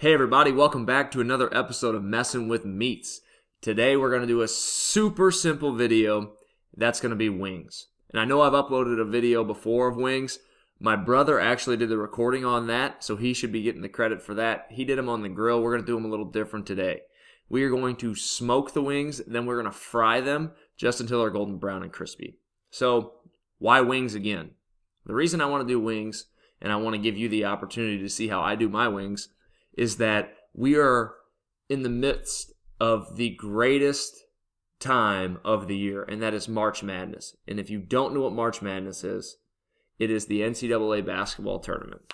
Hey everybody, welcome back to another episode of Messin' with Meats. Today we're going to do a super simple video that's going to be wings. And I know I've uploaded a video before of wings. My brother actually did the recording on that, so he should be getting the credit for that. He did them on the grill. We're going to do them a little different today. We are going to smoke the wings, then we're going to fry them just until they're golden brown and crispy. So, why wings again? The reason I want to do wings, and I want to give you the opportunity to see how I do my wings, is that we are in the midst of the greatest time of the year, and that is March Madness. And if you don't know what March Madness is, it is the NCAA basketball tournament.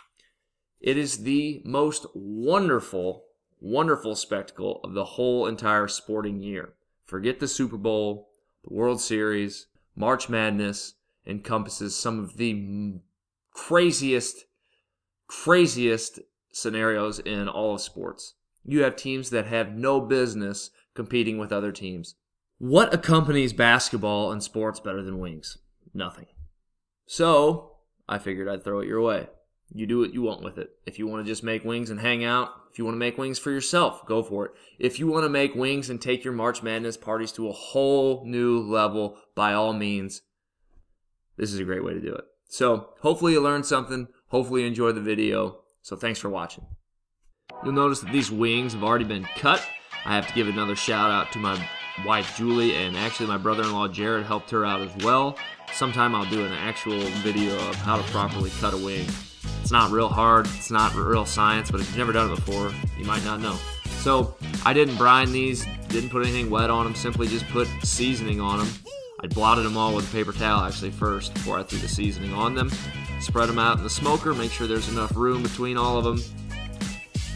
It is the most wonderful, wonderful spectacle of the whole entire sporting year. Forget the Super Bowl, the World Series, March Madness encompasses some of the craziest scenarios in all of sports. You have teams that have no business competing with other teams. What accompanies basketball and sports better than wings? Nothing. So, I figured I'd throw it your way. You do what you want with it. If you want to just make wings and hang out, if you want to make wings for yourself, go for it. If you want to make wings and take your March Madness parties to a whole new level, by all means, this is a great way to do it. So, hopefully you learned something. Hopefully you enjoyed the video. So thanks for watching. You'll notice that these wings have already been cut. I have to give another shout out to my wife Julie, and actually my brother-in-law Jared helped her out as well. Sometime I'll do an actual video of how to properly cut a wing. It's not real hard, it's not real science, but if you've never done it before, you might not know. So I didn't brine these, didn't put anything wet on them, simply just put seasoning on them. I blotted them all with a paper towel actually first before I threw the seasoning on them. Spread them out in the smoker, make sure there's enough room between all of them.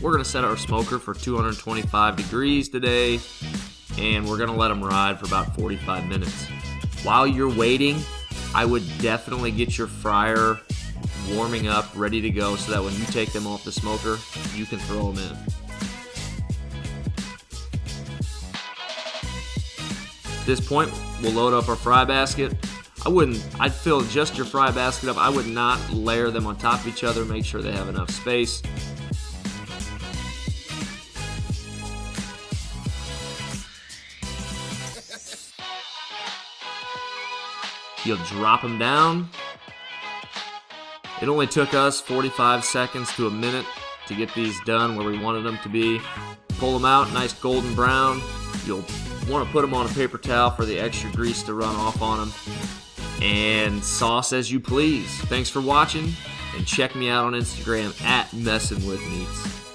We're going to set our smoker for 225 degrees today, and we're going to let them ride for about 45 minutes. While you're waiting, I would definitely get your fryer warming up, ready to go, so that when you take them off the smoker, you can throw them in. At this point, we'll load up our fry basket. I'd fill just your fry basket up. I would not layer them on top of each other. Make sure they have enough space. You'll drop them down. It only took us 45 seconds to a minute to get these done where we wanted them to be. Pull them out, nice golden brown. You'll want to put them on a paper towel for the extra grease to run off on them. And sauce as you please. Thanks for watching, and check me out on Instagram at Messin' with Meats.